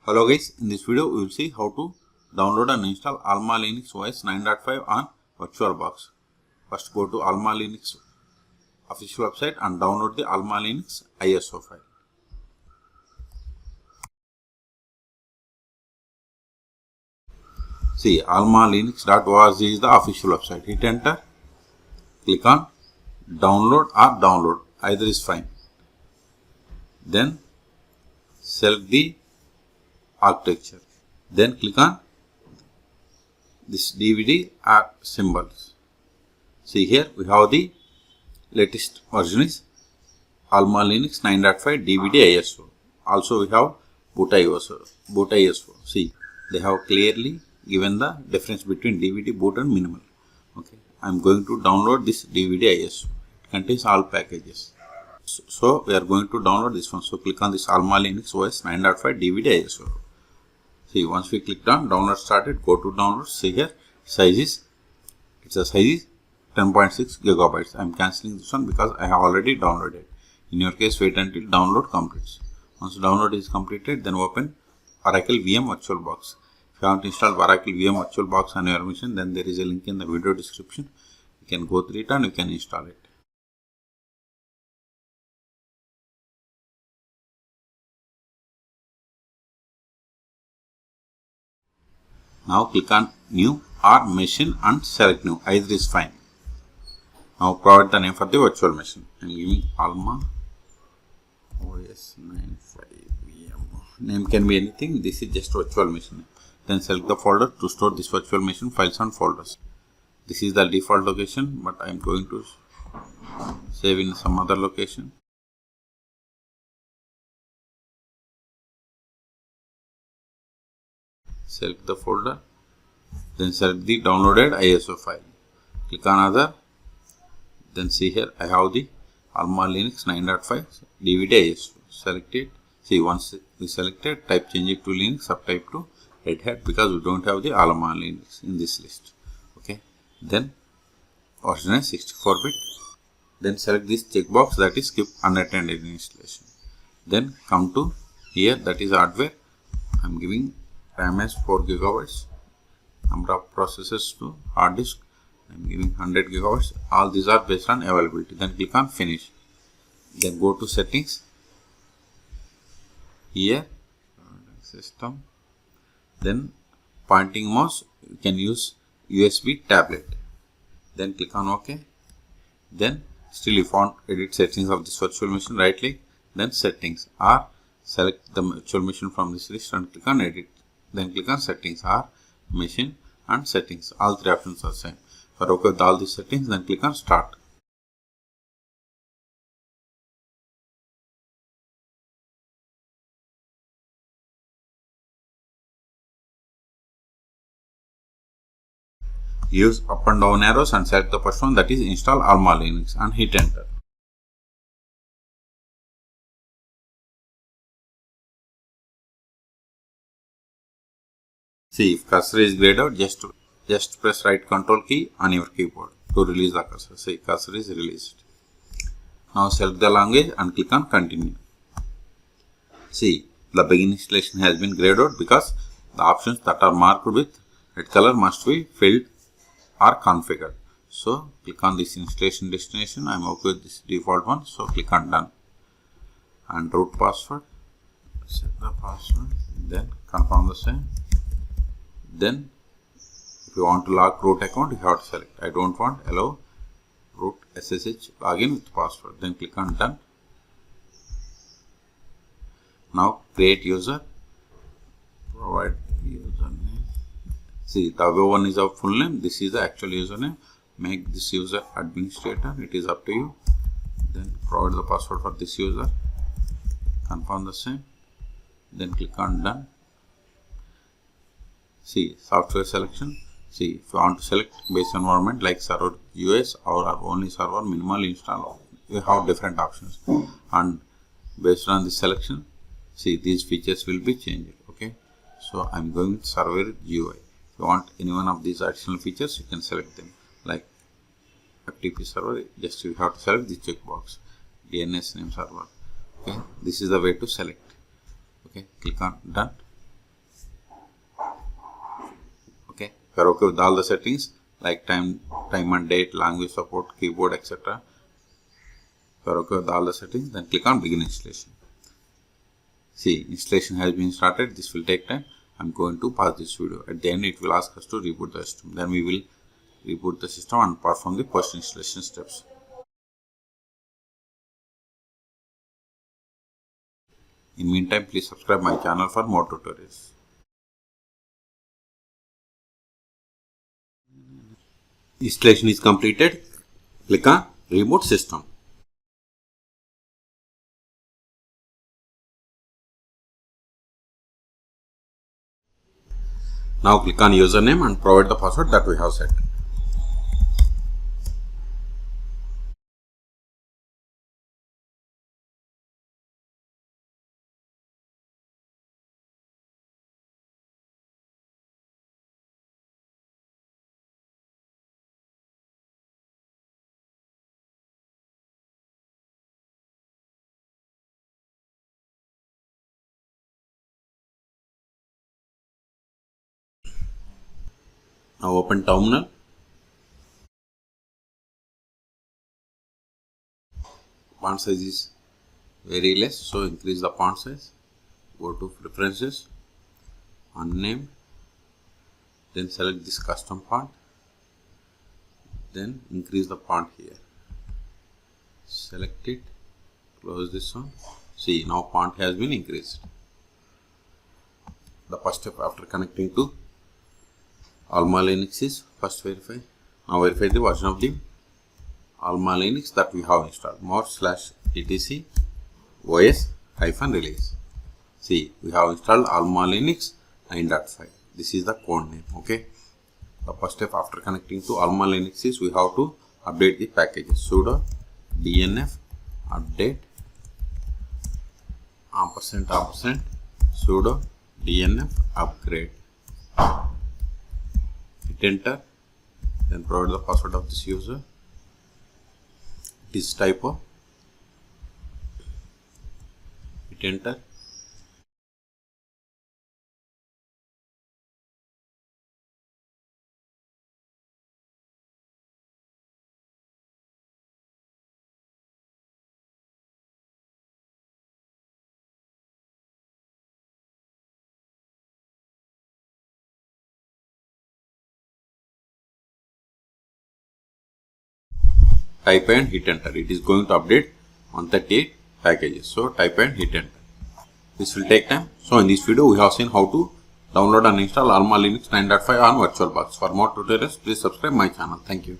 Hello guys, in this video we will see how to download and install AlmaLinux OS 9.5 on VirtualBox. First go to AlmaLinux official website and download the AlmaLinux ISO file. See, almalinux.org is the official website. Hit enter, click on download or download, either is fine. Then select the architecture. Then click on this DVD or symbols. See here we have the latest version is AlmaLinux 9.5 DVD ISO. Also we have boot ISO. See, they have clearly given the difference between DVD, boot and minimal. Okay, I am going to download this DVD ISO. It contains all packages. So we are going to download this one. So click on this AlmaLinux OS 9.5 DVD ISO. See, once we clicked on download started, go to download. See here, size is 10.6 gigabytes. I am cancelling this one because I have already downloaded. In your case, wait until download completes. Once download is completed, then open Oracle VM VirtualBox. If you haven't installed Oracle VM VirtualBox on your machine, then there is a link in the video description. You can go through it and you can install it. Now click on new or machine and select new, either is fine. Now provide the name for the virtual machine. I am giving Alma OS 9.5 VM. Name can be anything. This is just virtual machine. Then select the folder to store this virtual machine files and folders. This is the default location, but I am going to save in some other location. Select the folder, then select the downloaded ISO file. Click on other, then see here I have the AlmaLinux 9.5 DVD ISO. Select it. See, once we selected, type change it to Linux, subtype to Red Hat because we don't have the AlmaLinux in this list. Okay, then version is 64-bit. Then select this checkbox, that is skip unattended installation. Then come to here, that is hardware. I am giving RAM as 4 gigabytes, number of processors to hard disk, I am giving 100 gigabytes. All these are based on availability. Then click on finish. Then go to settings. Here, system. Then pointing mouse, you can use USB tablet. Then click on OK. Then still if you want edit settings of this virtual machine, right click, then settings, or select the virtual machine from this list and click on edit. Then click on settings or machine and settings. All three options are same. For OK with all these settings, then click on start. Use up and down arrows and select the first one, that is install AlmaLinux, and hit enter. See, if cursor is grayed out, just press right control key on your keyboard to release the cursor. See, cursor is released. Now select the language and click on continue. See, the begin installation has been grayed out because the options that are marked with red color must be filled or configured. So click on this installation destination. I am okay with this default one, so click on done. And root password, set the password, then confirm the same. Then if you want to log root account, you have to select. I don't want, allow root SSH login with password. Then click on done. Now create user, provide username. See, the above one is our full name. This is the actual username. Make this user administrator. It is up to you. Then provide the password for this user. Confirm the same. Then click on done. See, software selection. See, if you want to select base environment like server US or only server minimal install, you have different options. And based on this selection, see, these features will be changed. Okay, so I'm going with server GUI. If you want any one of these additional features, you can select them. Like FTP server, just you have to select the checkbox. DNS name server. Okay, this is the way to select. Okay, click on done. If you are okay with all the settings like time and date, language support, keyboard, etc. If you are okay with all the settings, then click on begin installation. See, installation has been started. This will take time. I'm going to pause this video. At the end, it will ask us to reboot the system. Then we will reboot the system and perform the post installation steps. In meantime, please subscribe my channel for more tutorials. Installation is completed. Click on reboot system. Now click on username and provide the password that we have set. Now open terminal. Font size is very less, so increase the font size. Go to preferences, unnamed, then select this custom font, then increase the font here. Select it, close this one. See, now font has been increased. The first step after connecting to AlmaLinux is first verify. Now verify the version of the AlmaLinux that we have installed. /etc OS-release. See, we have installed AlmaLinux 9.5. This is the code name. Okay. The first step after connecting to AlmaLinux is we have to update the packages. Sudo dnf update && sudo dnf upgrade. Hit enter. Then provide the password of this user. It is typo. Hit enter. Type and hit enter. It is going to update 138 packages. So type and hit enter. This will take time. So in this video we have seen how to download and install AlmaLinux 9.5 on VirtualBox. For more tutorials, please subscribe my channel. Thank you.